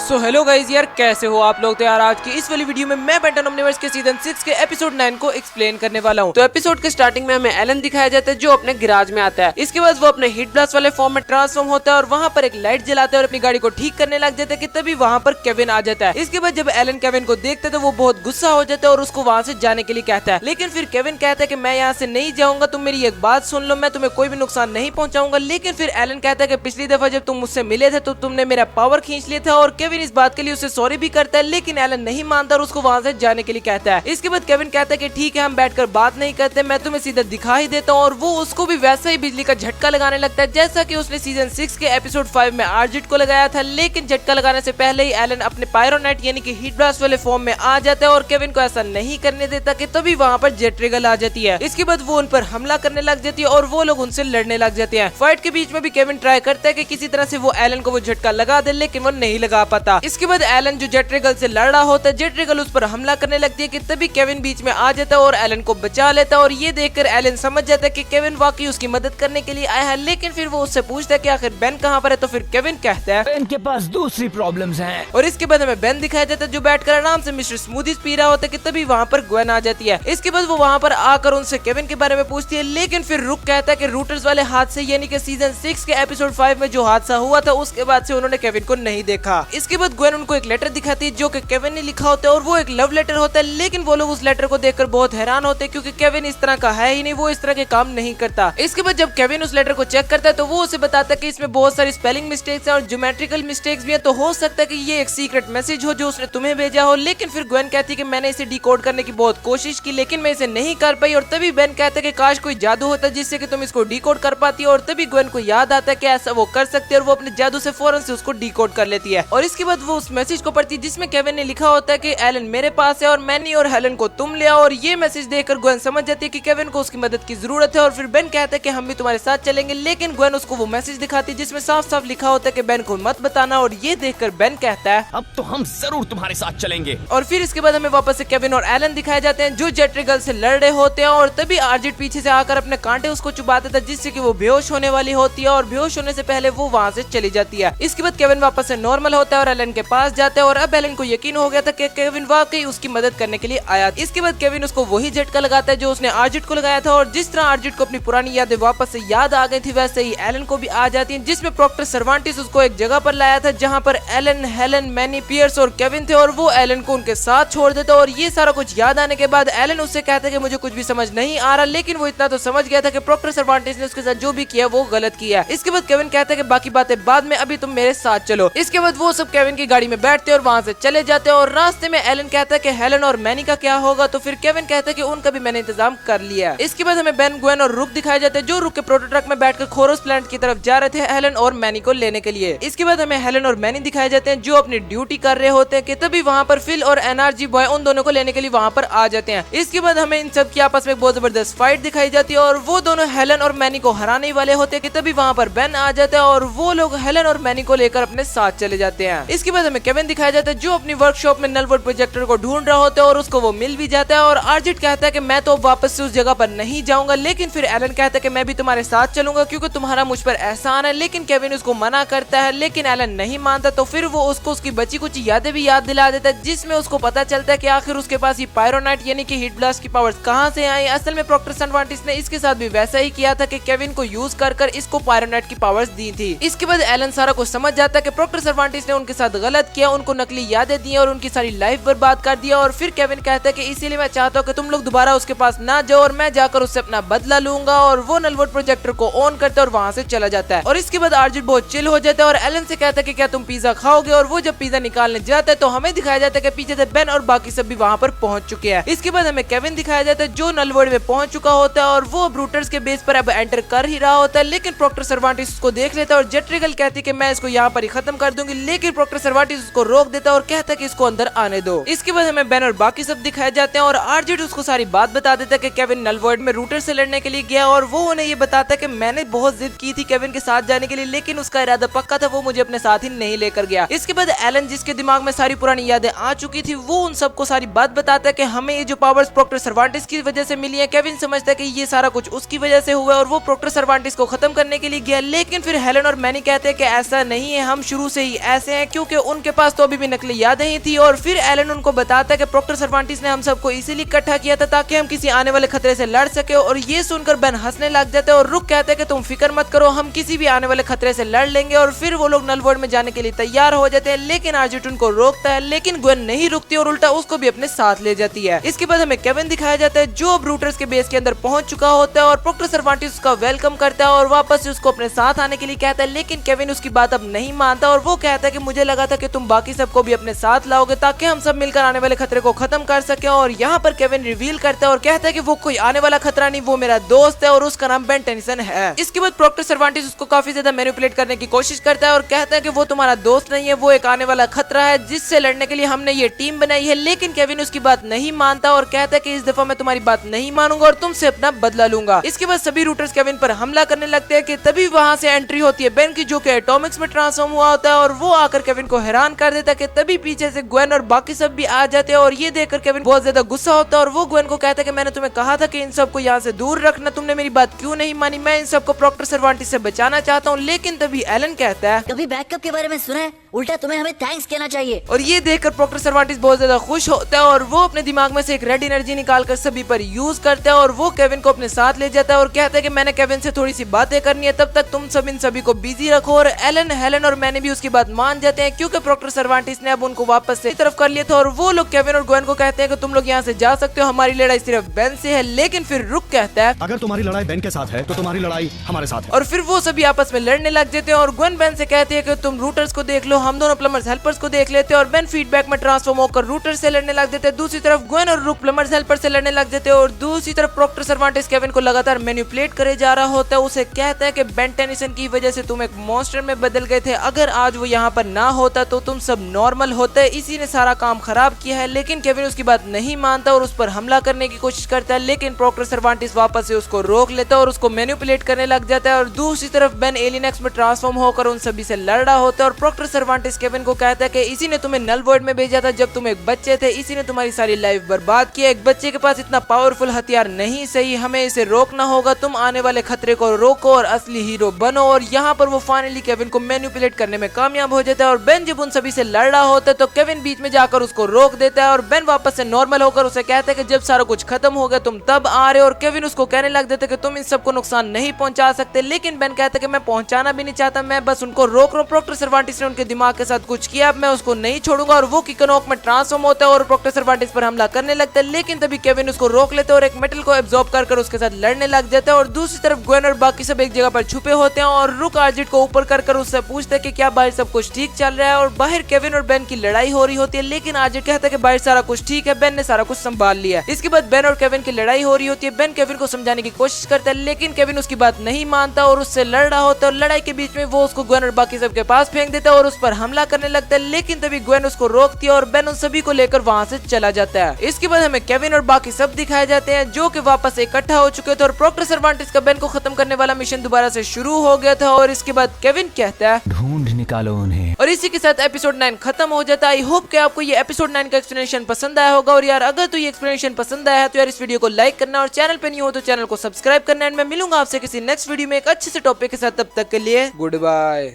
So hello guys यार, कैसे हो आप लोग। तो यार आज की इस वाली वीडियो में मैं बेंटन ओमनिवर्स के सीजन 6 के एपिसोड 9 को एक्सप्लेन करने वाला हूँ। तो एपिसोड के स्टार्टिंग में हमें एलन दिखाया जाता है जो अपने गैराज में आता है। इसके बाद वो अपने हीट ब्लास्ट वाले फॉर्म में ट्रांसफॉर्म होता है और वहाँ पर एक लाइट जलाता है और अपनी गाड़ी को ठीक करने लग जाता है कि तभी वहाँ पर केविन आ जाता है। इसके बाद जब एलन केविन को देखता है तो वो बहुत गुस्सा हो जाता है और उसको वहाँ से जाने के लिए कहता है, लेकिन फिर केविन कहता है कि मैं यहाँ से नहीं जाऊंगा, तुम मेरी एक बात सुन लो, मैं तुम्हें कोई भी नुकसान नहीं पहुंचाऊंगा। लेकिन फिर एलन कहता है कि पिछली दफा जब तुम मुझसे मिले थे तो तुमने मेरा पावर खींच लिया था। और केविन इस बात के लिए उसे सॉरी भी करता है, लेकिन एलन नहीं मानता और उसको वहाँ से जाने के लिए कहता है। इसके बाद केविन कहता है कि ठीक है, हम बैठकर बात नहीं करते, मैं तुम्हें सीधा दिखा ही देता हूँ। और वो उसको भी वैसा ही बिजली का झटका लगाने लगता है जैसा कि उसने सीजन 6 के एपिसोड 5 में आर्जिट को लगाया था। लेकिन झटका लगाने से पहले ही एलन अपने पायरोनाइट यानी कि हीट ब्लास्ट वाले फॉर्म में आ जाता है और केविन को ऐसा नहीं करने देता कि तभी वहाँ पर जेट रिगल आ जाती है। इसके बाद वो उन पर हमला करने लग जाती है और वो लोग उनसे लड़ने लग जाते हैं। फाइट के बीच में भी केविन ट्राई करता है कि किसी तरह से वो एलन को वो झटका लगा दे, लेकिन वो नहीं लगा पाता। इसके बाद एलन जो जेट रिगल से लड़ रहा होता है, जेट रिगल उस पर हमला करने लगती है कि तभी केविन बीच में आ जाता है और एलन को बचा लेता है। और ये देखकर एलन समझ जाता है कि केविन वाकई उसकी मदद करने के लिए आया है। लेकिन फिर वो उससे पूछता है कि आखिर बेन कहाँ पर है, तो फिर केविन कहता है बेन के पास दूसरी प्रॉब्लम्स हैं। और इसके बाद हमें बेन दिखाया जाता है जो बैठकर आराम से मिस्टर स्मूदीज पी रहा होता है कि तभी वहाँ पर ग्वेन आ जाती है। इसके बाद वो वहाँ पर आकर उनसे केविन के बारे में पूछती है, लेकिन फिर रुक कहता है कि रूटर्स वाले हादसे यानी कि सीजन 6 के एपिसोड 5 में जो हादसा हुआ था उसके बाद से उन्होंने केविन को नहीं देखा। इसके बाद ग्वेन उनको एक लेटर दिखाती है जो कि केविन ने लिखा होता है और वो एक लव लेटर होता है। लेकिन वो लोग उस लेटर को देखकर बहुत हैरान होते हैं क्योंकि केविन इस तरह का है ही नहीं, वो इस तरह के काम नहीं करता। इसके बाद जब केविन उस लेटर को चेक करता है तो वो उसे बताता है कि इसमें बहुत सारी स्पेलिंग मिस्टेक्स हैं और ज्योमेट्रिकल मिस्टेक्स भी हैं, तो हो सकता है कि ये एक सीक्रेट मैसेज हो जो उसने तुम्हें भेजा हो। लेकिन फिर ग्वेन कहती है कि मैंने इसे डिकोड करने की बहुत कोशिश की लेकिन मैं इसे नहीं कर पाई। और तभी बेन कहता है कि काश कोई जादू होता जिससे कि तुम इसको डिकोड कर पाती। और तभी ग्वेन को याद आता है कि ऐसा वो कर सकती है और वो अपने जादू से फौरन से उसको डिकोड कर लेती है। और इसके बाद वो उस मैसेज को पढ़ती है जिसमें केविन ने लिखा होता है कि एलन मेरे पास है और मैनी और हेलन को तुम ले आओ। और ये मैसेज देखकर ग्वेन समझ जाती है कि केविन को उसकी मदद की जरूरत है। और फिर बेन कहता है कि हम भी तुम्हारे साथ चलेंगे। लेकिन ग्वेन उसको वो मैसेज दिखाती है जिसमें साफ साफ लिखा होता है कि बेन को मत बताना। और ये देखकर बेन कहता है अब तो हम जरूर तुम्हारे साथ चलेंगे। और फिर इसके बाद हमें वापस से केविन और एलन दिखाए जाते हैं जो जेट रिगल से लड़ रहे होते हैं। और तभी आर्जिट पीछे से आकर अपने कांटे उसको चुबा देता है जिससे कि वो बेहोश होने वाली होती है और बेहोश होने से पहले वो वहाँ से चली जाती है। इसके बाद केविन वापस से नॉर्मल होता है और एलन के पास जाता है और अब एलन को यकीन हो गया था कि केविन वाकई उसकी मदद करने के लिए आया। इसके बाद केविन उसको वही झटका लगाता है जो उसने आर्जिट को लगाया था। और जिस तरह आर्जिट को अपनी पुरानी यादें वापस से याद आ गई थी वैसे ही एलन को भी आ जाती है, जिसमें प्रोक्टर सर्वांटिस उसको एक जगह पर लाया था जहाँ पर एलन, हेलन, मैनी, पियर्स और केविन थे। और वो एलन को उनके साथ छोड़ देता। और ये सारा कुछ याद आने के बाद एलन उससे कहता है कि मुझे कुछ भी समझ नहीं आ रहा। लेकिन वो इतना तो समझ गया था कि प्रोक्टर सर्वांटिस ने उसके साथ जो भी किया वो गलत किया। इसके बाद केविन कहता है कि बाकी बातें बाद में, अभी तुम मेरे साथ चलो। इसके बाद वो सब केविन की गाड़ी में बैठते हैं और वहाँ से चले जाते हैं। और रास्ते में एलन कहता है कि हेलन और मैनी का क्या होगा, तो फिर केविन कहता है कि उनका भी मैंने इंतजाम कर लिया। इसके बाद हमें बेन, ग्वेन और रुक दिखाए जाते हैं जो रुक के प्रोटो ट्रक में बैठकर खोरोस प्लांट की तरफ जा रहे थे हेलन और मैनी को लेने के लिए। इसके बाद हमें हेलन और मैनी दिखाए जाते हैं जो अपनी ड्यूटी कर रहे होते हैं कि तभी वहाँ पर फिल और एनआरजी बॉय उन दोनों को लेने के लिए वहाँ पर आ जाते हैं। इसके बाद हमें इन सब की आपस में बहुत जबरदस्त फाइट दिखाई जाती है और वो दोनों हेलन और मैनी को हराने वाले होते हैं कि तभी वहाँ पर बेन आ जाता है और वो लोग हेलन और मैनी को लेकर अपने साथ चले जाते हैं। इसके बाद हमें केविन दिखाया जाता है जो अपनी वर्कशॉप में नलवुड प्रोजेक्टर को ढूंढ रहा होता है और उसको वो मिल भी जाता है। और आर्जिट कहता है कि मैं तो वापस से उस जगह पर नहीं जाऊंगा। लेकिन फिर एलन कहता है कि मैं भी तुम्हारे साथ चलूंगा क्योंकि तुम्हारा मुझ पर एहसान है। लेकिन केविन उसको मना करता है, लेकिन एलन नहीं मानता। तो फिर वो उसको उसकी बची कुछ यादें भी याद दिला देता है जिसमें उसको पता चलता है कि आखिर उसके पास ये पायरोनाइट यानी कि हीट ब्लास्ट की पावर्स कहां से आई। असल में प्रोक्टर सर्वांटिस ने इसके साथ भी वैसा ही किया था कि केविन को यूज कर इसको पायरोनाइट की पावर्स दी थी। इसके बाद एलन सारा कुछ समझ जाता है कि प्रोक्टर सर्वांटिस ने उनके साथ गलत किया, उनको नकली यादें दी और उनकी सारी लाइफ बर्बाद कर दिया। और फिर केविन कहता है कि इसीलिए मैं चाहता हूँ कि तुम लोग दोबारा उसके पास ना जाओ और मैं जाकर उससे अपना बदला लूंगा। और वो नलवुड प्रोजेक्टर को ऑन करता है और वहाँ से चला जाता है। और इसके बाद आर्जिट बहुत चिल हो जाता है और एलन से कहता है कि क्या तुम पिज्जा खाओगे। और वो जब पिज्जा निकालने जाता है तो हमें दिखाया जाता है कि पीछे से बेन और बाकी सब भी वहाँ पर पहुंच चुके हैं। इसके बाद हमें केविन दिखाया जाता है जो नलवुड में पहुंच चुका होता है और वो ब्रूटर्स के बेस पर अब एंटर कर ही रहा होता है। लेकिन प्रोक्टर सर्वांटिस उसको देख लेता है और जेट रिगल कहती है कि मैं इसको यहाँ पर ही खत्म कर दूंगी। लेकिन प्रोक्टर सर्वांटिस उसको रोक देता है और कहता है कि इसको अंदर आने दो। इसके बाद हमें बेन और बाकी सब दिखाए जाते हैं और आर्जिट उसको सारी बात बता देता है कि केविन नलवुड में रूटर से लड़ने के लिए गया। और वो उन्हें ये बताता है कि मैंने बहुत जिद की थी केविन के साथ जाने के लिए, लेकिन उसका इरादा पक्का था, वो मुझे अपने साथ ही नहीं लेकर गया। इसके बाद एलन जिसके दिमाग में सारी पुरानी यादें आ चुकी थी वो उन सबको सारी बात बताता है कि हमें ये जो पावर्स प्रोक्टर सर्वांटिस की वजह से मिली है। केविन समझता है कि ये सारा कुछ उसकी वजह से हुआ और वो प्रोक्टर सर्वांटिस को खत्म करने के लिए गया। लेकिन फिर हेलन और मैनी कहते हैं कि ऐसा नहीं है, हम शुरू से ही ऐसे हैं क्योंकि उनके पास तो अभी भी नकली यादें ही थी। और फिर एलन उनको बताता है कि प्रोक्टर सर्वांटिस ने हम सबको इसीलिए इकट्ठा किया था ताकि हम किसी आने वाले खतरे से लड़ सके। और ये सुनकर बेन हंसने लग जाते हैं और रुक कहते हैं कि तुम फिक्र मत करो, हम किसी भी आने वाले खतरे से लड़ लेंगे। और फिर वो लोग नल वर्ल्ड में जाने के लिए तैयार हो जाते हैं, लेकिन आर्जिट उनको रोकता है। लेकिन ग्वेन नहीं रुकती और उल्टा उसको भी अपने साथ ले जाती है। इसके बाद हमें केविन दिखाया जाता है जो ब्रूटर्स के बेस के अंदर पहुंच चुका होता है और प्रोक्टर सर्वांटिस उसका वेलकम करता है और वापस से उसको अपने साथ आने के लिए कहता है। लेकिन केविन उसकी बात अब नहीं मानता और वो कहता है कि मुझे लगा था कि तुम बाकी सबको भी अपने साथ लाओगे ताकि हम सब मिलकर आने वाले खतरे को खत्म कर सके। और यहाँ पर केविन रिवील करता है और कहता है कि वो कोई आने वाला खतरा नहीं, वो मेरा दोस्त है और उसका नाम बेन टेनिसन है। इसके बाद प्रोक्टर सर्वांटिस उसको काफी ज्यादा मैनिपुलेट करने की कोशिश करता है और कहता है कि वो तुम्हारा दोस्त नहीं है, वो एक आने वाला खतरा है जिससे लड़ने के लिए हमने ये टीम बनाई है। लेकिन केविन उसकी बात नहीं मानता और कहता है कि इस दफा मैं तुम्हारी बात नहीं मानूंगा और तुमसे अपना बदला लूंगा। इसके बाद सभी रूटर्स केविन पर हमला करने लगते हैं कि तभी वहां से एंट्री होती है बेन की, जो कि एटॉमिक्स में ट्रांसफॉर्म हुआ होता है और वो आकर केविन को हैरान कर देता है कि तभी पीछे से ग्वेन और बाकी सब भी आ जाते हैं। और ये देखकर केविन बहुत ज्यादा गुस्सा होता है और वो ग्वेन को कहता है कि मैंने तुम्हें कहा था कि इन सबको यहाँ से दूर रखना, तुमने मेरी बात क्यों नहीं मानी, मैं इन सबको प्रोक्टर सर्वांटिस से बचाना चाहता हूँ। लेकिन तभी एलन कहता है कभी बैकअप के बारे में सुना है, उल्टा तुम्हें हमें थैंक्स कहना चाहिए। और ये देखकर प्रोक्टर सर्वांटिस बहुत ज्यादा खुश होता है और वो अपने दिमाग में से एक रेड एनर्जी निकालकर सभी पर यूज करता है और वो केविन को अपने साथ ले जाता है और कहता है कि मैंने केविन से थोड़ी सी बातें करनी है, तब तक तुम सब इन सभी को बिजी रखो। और एलन, हेलन और मैंने भी उसकी बात मान जाते हैं क्योंकि प्रोक्टर सर्वांटिस ने अब उनको वापस से तरफ कर लिया था। और वो लोग केविन और ग्वेन को कहते हैं कि तुम लोग यहाँ से जा सकते हो, हमारी लड़ाई सिर्फ बेन से है। लेकिन फिर रुक कहता है अगर तुम्हारी लड़ाई बेन के साथ है तो तुम्हारी लड़ाई हमारे साथ है। और फिर वो सभी आपस में लड़ने लग जाते हैं और ग्वेन बेन से कहती है कि तुम रूटर्स को देख लो, हम दोनों प्लमर्स हेल्पर्स को देख लेते हैं। और बेन फीडबैक में ट्रांसफॉर्म होकर रूटर से लड़ने लग जाते हैं। दूसरी तरफ ग्वेन और रुक प्लमर्स हेल्पर से लड़ने लग जाते हैं और दूसरी तरफ प्रोक्टर सर्वांटिस केविन को लगातार मैनिपुलेट करे जा रहा होता है। उसे कहता है कि बेन टेनिसन की वजह से तुम एक मॉन्स्टर में बदल गए थे, अगर आज वो यहाँ पर ना होता तो तुम सब नॉर्मल होते, इसी ने सारा काम खराब किया है। लेकिन केविन उसकी बात नहीं मानता और उस पर हमला करने की कोशिश करता है, लेकिन प्रोक्टर सर्वांटिस वापस से उसको रोक लेता है और उसको मैनिपुलेट करने लग जाता है। और दूसरी तरफ बेन एलियन एक्स में ट्रांसफॉर्म होकर उन सभी से लड़ रहा होता है और प्रोक्टर सर्वांटिस केविन को कहता है कि इसी ने तुम्हें नल वर्ल्ड में भेजा था जब तुम एक बच्चे थे, इसी ने तुम्हारी सारी लाइफ बर्बाद किया। एक बच्चे के पास इतना पावरफुल हथियार नहीं सही, हमें इसे रोकना होगा, तुम आने वाले खतरे को रोको और असली हीरो बनो। और यहाँ पर वो फाइनली केविन को मैनिपुलेट करने में कामयाब हो जाता है। और बेन जब उन सभी से लड़ रहा होता है तो केविन बीच में जाकर उसको रोक देता है और बेन वापस से नॉर्मल होकर उसे कहता है कि जब सारा कुछ खत्म हो गया तुम तब आ रहे हो। और केविन उसको कहने लग देता है कि तुम इन सबको नुकसान नहीं पहुंचा सकते। लेकिन बेन कहता है कि मैं पहुंचाना भी नहीं चाहता, मैं बस उनको रोक रहा हूँ। प्रोक्टर सर्वांटिस ने उनके दिमाग के साथ कुछ किया, अब मैं उसको नहीं छोड़ूंगा। और वो किकनॉक में ट्रांसफॉर्म होता है और प्रोक्टर सर्वांटिस पर हमला करने लगता है। लेकिन तभी केविन उसको रोक लेते हैं और एक मेटल को एब्जॉर्ब कर उसके साथ लड़ने लग जाता है। और दूसरी तरफ ग्वेन और बाकी सब एक जगह पर छुपे होते हैं और रुक आर्जिट को ऊपर कर उससे पूछते हैं कि क्या बाहर सब कुछ ठीक चल रहा है। और बाहर केविन और बेन की लड़ाई हो रही होती है, लेकिन आर्जिट कहता है कि बाहर सारा कुछ ठीक है, बेन ने सारा कुछ संभाल लिया। इसके बाद बेन और केविन की लड़ाई हो रही होती है। बेन केविन को समझाने की कोशिश करता है, लेकिन केविन उसकी बात नहीं मानता और उससे लड़ रहा होता है। और लड़ाई के बीच में वो उसको ग्वेन और बाकी सब के पास फेंक देता है और उस पर हमला करने लगता है। लेकिन तभी ग्वेन उसको रोकती है और बेन उन सभी को लेकर वहां से चला जाता है। इसके बाद हमें केविन और बाकी सब दिखाए जाते हैं जो कि वापस इकट्ठा हो चुके थे और प्रोक्टर सर्वांटिस का बेन को खत्म करने वाला मिशन दोबारा से शुरू हो गया था। और इसके बाद केविन कहता है ढूंढ निकालो उन्हें। और इसी के साथ एपिसोड 9 खत्म हो जाता है। आई होप कि आपको ये एपिसोड 9 का एक्सप्लेनेशन पसंद आया होगा। और यार अगर तो ये एक्सप्लेनेशन पसंद आया है तो यार इस वीडियो को लाइक करना और चैनल पे नहीं हो तो चैनल को सब्सक्राइब करना। एंड मैं मिलूंगा आपसे किसी नेक्स्ट वीडियो में एक अच्छे से टॉपिक के साथ, तब तक के लिए गुड बाय।